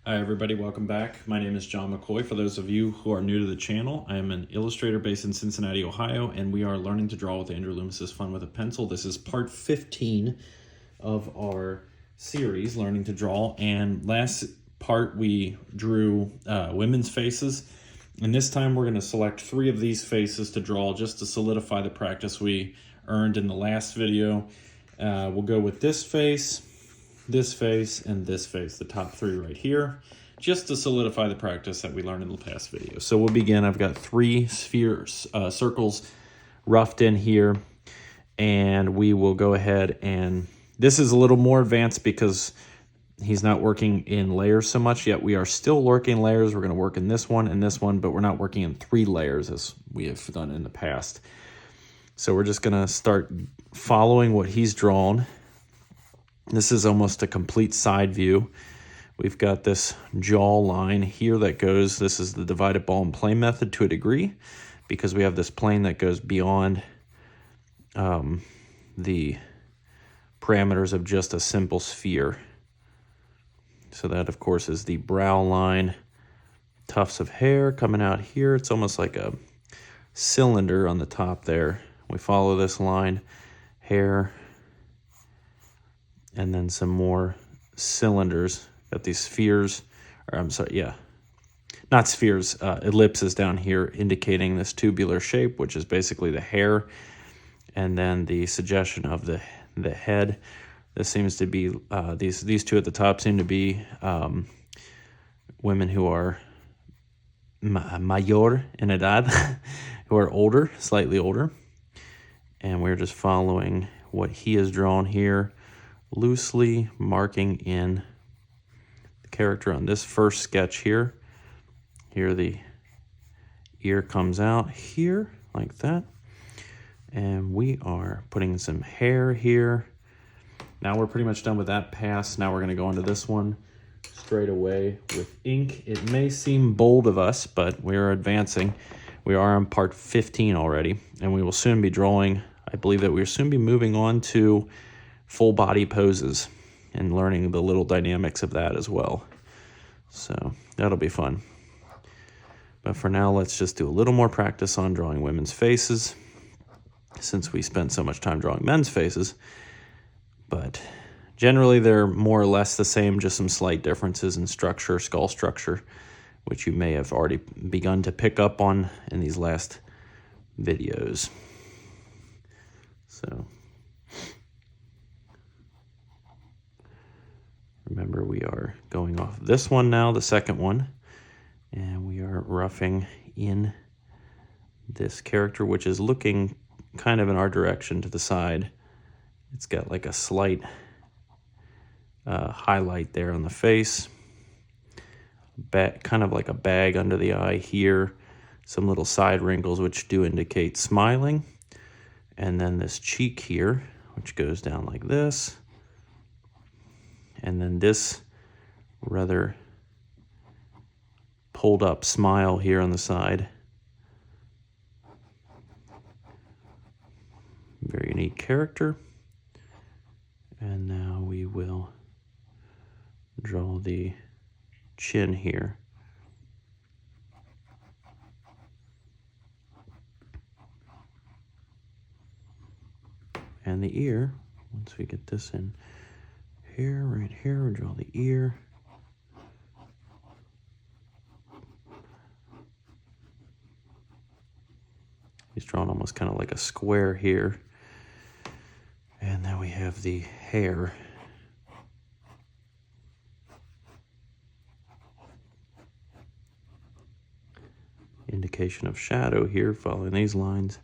Hi everybody, welcome back. My name is John McCoy. For those of you who are new to the channel, I am an illustrator based in Cincinnati, Ohio, and we are learning to draw with Andrew Loomis's Fun with a Pencil. This is part 15 of our series, Learning to Draw, and last part we drew women's faces, and this time we're going to select 3 of these faces to draw just to solidify the practice we earned in the last video. We'll go with this face, and this face, the top 3 right here, just to solidify the practice that we learned in the past video. So we'll begin. I've got 3 circles roughed in here, and we will go ahead and this is a little more advanced because he's not working in layers so much yet. We are still working layers. We're going to work in this one and this one, but we're not working in 3 layers as we have done in the past. So we're just going to start following what he's drawn. This is almost a complete side view. We've got this jaw line here that goes, this is the divided ball and plane method to a degree, because we have this plane that goes beyond the parameters of just a simple sphere. So that, of course, is the brow line, tufts of hair coming out here. It's almost like a cylinder on the top there. We follow this line, hair, and then some more cylinders. Got these spheres, or I'm sorry, yeah, not spheres, ellipses down here indicating this tubular shape, which is basically the hair, and then the suggestion of the head. This seems to be, these 2 at the top seem to be women who are mayor en edad, who are older, slightly older. And we're just following what he has drawn here, loosely marking in the character on this first sketch here. Here the ear comes out here like that. And we are putting some hair here. Now we're pretty much done with that pass. Now we're going to go into this one straight away with ink. It may seem bold of us, but we are advancing. We are on part 15 already, and we will soon be drawing. I believe that we'll soon be moving on to full body poses and learning the little dynamics of that as well. So that'll be fun. But for now, let's just do a little more practice on drawing women's faces, since we spent so much time drawing men's faces. But generally they're more or less the same, just some slight differences in structure, skull structure, which you may have already begun to pick up on in these last videos. So remember, we are going off this one now, the second one, and we are roughing in this character, which is looking kind of in our direction to the side. It's got like a slight highlight there on the face, kind of like a bag under the eye here, some little side wrinkles which do indicate smiling, and then this cheek here, which goes down like this, and then this rather pulled up smile here on the side. Very unique character. And now we will draw the chin here. And the ear, once we get this in here, right here, we'll draw the ear. He's drawn almost kind of like a square here. And then we have the hair. Indication of shadow here, following these lines.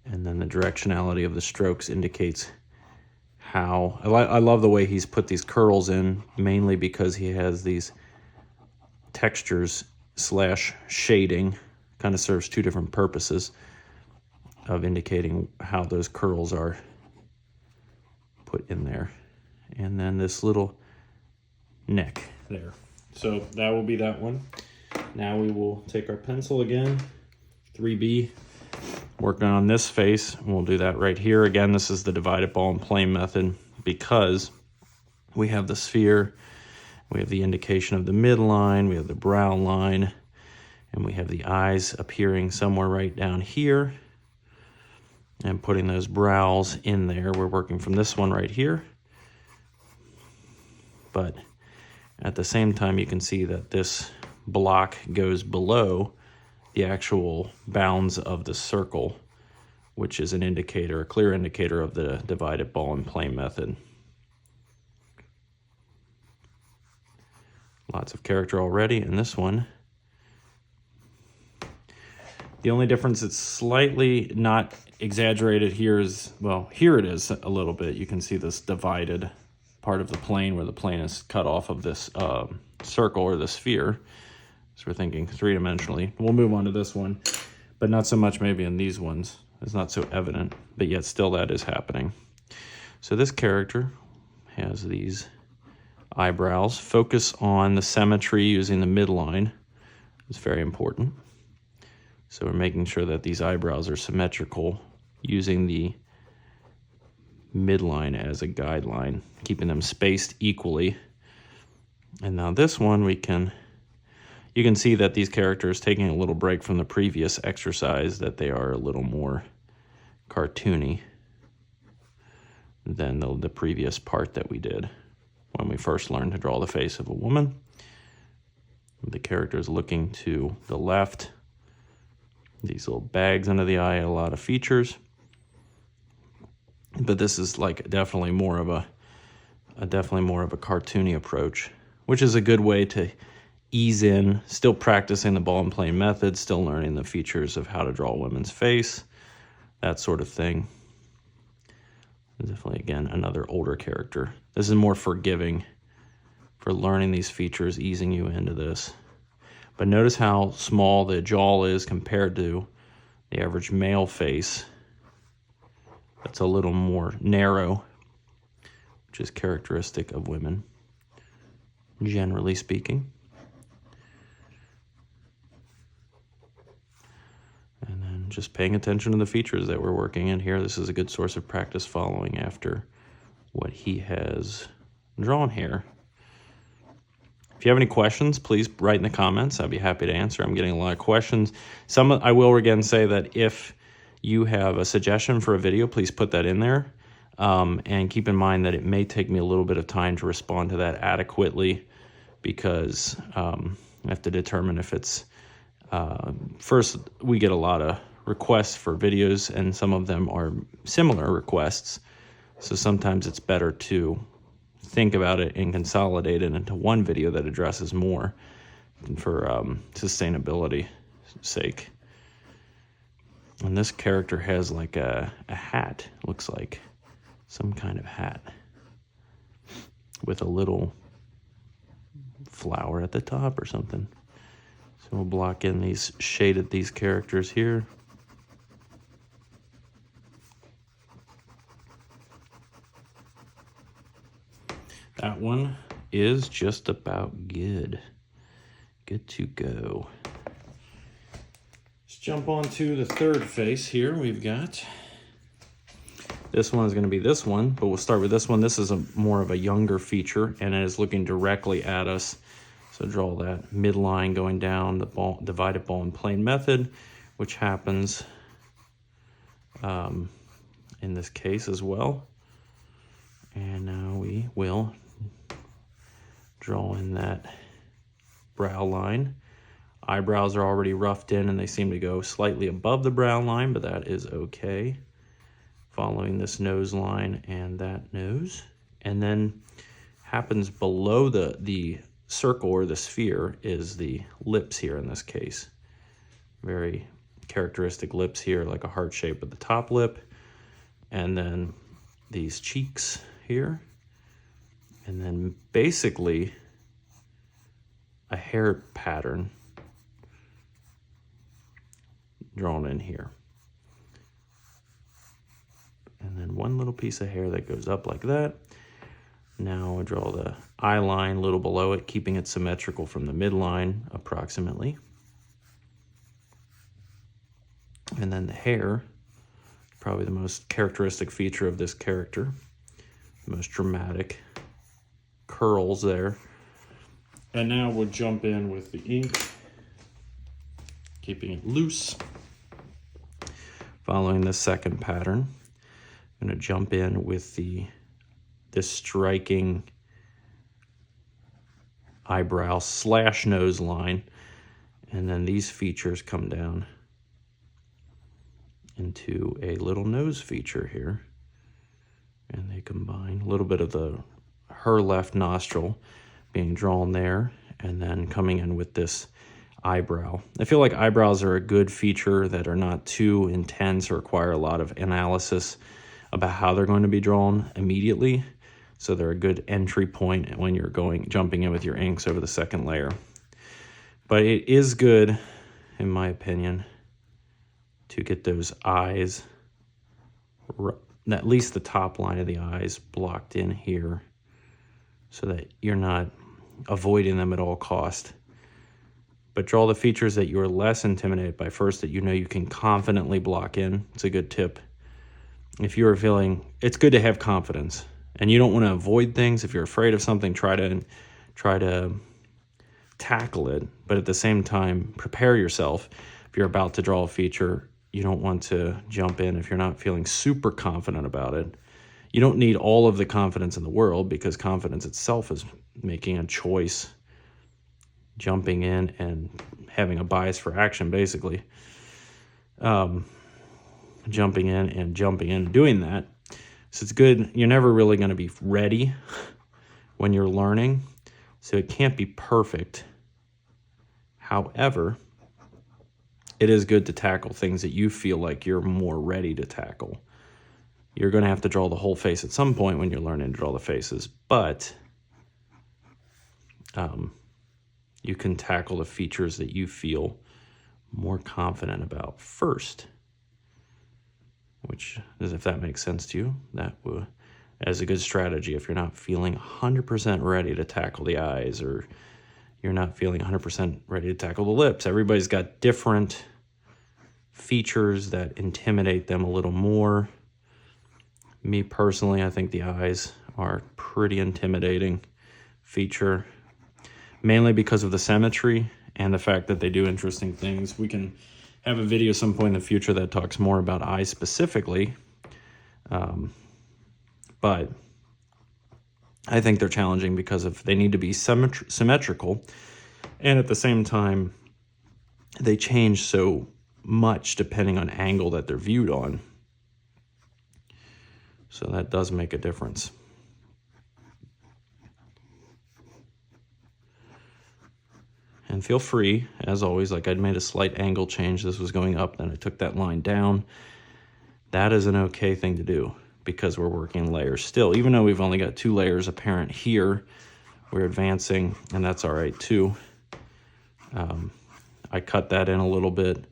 And then the directionality of the strokes indicates how... I love the way he's put these curls in, mainly because he has these textures / shading. Kind of serves 2 different purposes of indicating how those curls are put in there. And then this little neck there. So that will be that one. Now we will take our pencil again, 3B, working on this face. We'll do that right here. Again, this is the divided ball and plane method because we have the sphere We have the indication of the midline, we have the brow line, and we have the eyes appearing somewhere right down here. And putting those brows in there. We're working from this one right here. But at the same time, you can see that this block goes below the actual bounds of the circle, which is an indicator, a clear indicator of the divided ball and plane method. Lots of character already in this one. The only difference that's slightly not exaggerated here is, well, here it is a little bit. You can see this divided part of the plane where the plane is cut off of this circle or the sphere. So we're thinking three-dimensionally. We'll move on to this one, but not so much maybe in these ones. It's not so evident, but yet still that is happening. So this character has these eyebrows. Focus on the symmetry using the midline. It's very important. So we're making sure that these eyebrows are symmetrical using the midline as a guideline, keeping them spaced equally. And now this one you can see that these characters, taking a little break from the previous exercise, that they are a little more cartoony than the previous part that we did when we first learned to draw the face of a woman. The characters looking to the left. These little bags under the eye, a lot of features. But this is like definitely more of a cartoony approach, which is a good way to ease in, still practicing the ball and plane method, still learning the features of how to draw a woman's face, that sort of thing. Definitely, again, another older character. This is more forgiving for learning these features, easing you into this. But notice how small the jaw is compared to the average male face. That's a little more narrow, which is characteristic of women, generally speaking. And then just paying attention to the features that we're working in here. This is a good source of practice following after what he has drawn here. If you have any questions, please write in the comments. I'd be happy to answer. I'm getting a lot of questions. I will again say that if you have a suggestion for a video, please put that in there. And keep in mind that it may take me a little bit of time to respond to that adequately, because I have to determine if it's, first, we get a lot of requests for videos, and some of them are similar requests. So sometimes it's better to think about it and consolidate it into one video that addresses more for sustainability sake. And this character has like a hat, looks like some kind of hat with a little flower at the top or something. So we'll block in these characters here. That one is just about good. Good to go. Let's jump on to the third face here. We've got, this one is going to be this one, but we'll start with this one. This is more of a younger feature, and it is looking directly at us. So draw that midline going down the divided ball and plane method, which happens in this case as well. And now we will draw in that brow line. Eyebrows are already roughed in, and they seem to go slightly above the brow line, but that is okay. Following this nose line and that nose. And then happens below the circle or the sphere is the lips here in this case. Very characteristic lips here, like a heart shape at the top lip. And then these cheeks here. And then basically a hair pattern drawn in here. And then one little piece of hair that goes up like that. Now I draw the eye line a little below it, keeping it symmetrical from the midline approximately. And then the hair, probably the most characteristic feature of this character, the most dramatic curls there. And now we'll jump in with the ink, keeping it loose. Following the second pattern, I'm going to jump in with this striking eyebrow slash nose line, and then these features come down into a little nose feature here, and they combine. A little bit of her left nostril being drawn there, and then coming in with this eyebrow. I feel like eyebrows are a good feature that are not too intense or require a lot of analysis about how they're going to be drawn immediately. So they're a good entry point when you're jumping in with your inks over the second layer. But it is good, in my opinion, to get those eyes, at least the top line of the eyes, blocked in here so that you're not avoiding them at all cost. But draw the features that you're less intimidated by first, that you know you can confidently block in. It's a good tip. If you're feeling, it's good to have confidence, and you don't want to avoid things. If you're afraid of something, try to tackle it, but at the same time, prepare yourself. If you're about to draw a feature, you don't want to jump in if you're not feeling super confident about it. You don't need all of the confidence in the world, because confidence itself is making a choice, jumping in and having a bias for action, basically. Jumping in and doing that. So it's good. You're never really going to be ready when you're learning, so it can't be perfect. However, it is good to tackle things that you feel like you're more ready to tackle. You're going to have to draw the whole face at some point when you're learning to draw the faces, but you can tackle the features that you feel more confident about first, which is, if that makes sense to you, that is a good strategy if you're not feeling 100% ready to tackle the eyes, or you're not feeling 100% ready to tackle the lips. Everybody's got different features that intimidate them a little more. Me personally, I think the eyes are pretty intimidating feature, mainly because of the symmetry and the fact that they do interesting things. We can have a video some point in the future that talks more about eyes specifically, but I think they're challenging because they need to be symmetrical, and at the same time, they change so much depending on angle that they're viewed on. So that does make a difference. And feel free, as always, like I'd made a slight angle change. This was going up, then I took that line down. That is an okay thing to do because we're working layers still. Even though we've only got 2 layers apparent here, we're advancing, and that's all right too. I cut that in a little bit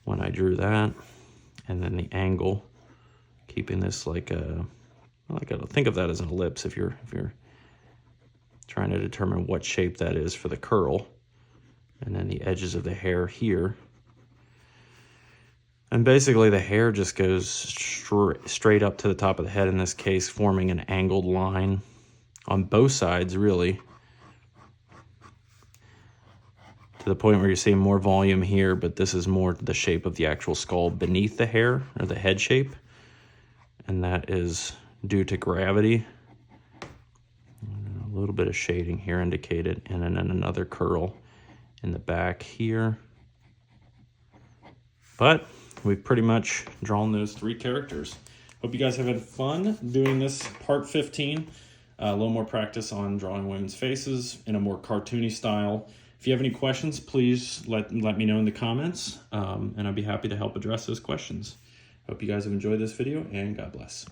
when I drew that, and then the angle, keeping this like think of that as an ellipse if you're trying to determine what shape that is for the curl. And then the edges of the hair here. And basically the hair just goes straight up to the top of the head, in this case, forming an angled line on both sides, really, to the point where you're seeing more volume here, but this is more the shape of the actual skull beneath the hair, or the head shape. And that is due to gravity. A little bit of shading here indicated, and then another curl in the back here. But we've pretty much drawn those 3 characters. Hope you guys have had fun doing this part 15. A little more practice on drawing women's faces in a more cartoony style. If you have any questions, please let me know in the comments, and I'd be happy to help address those questions. Hope you guys have enjoyed this video, and God bless.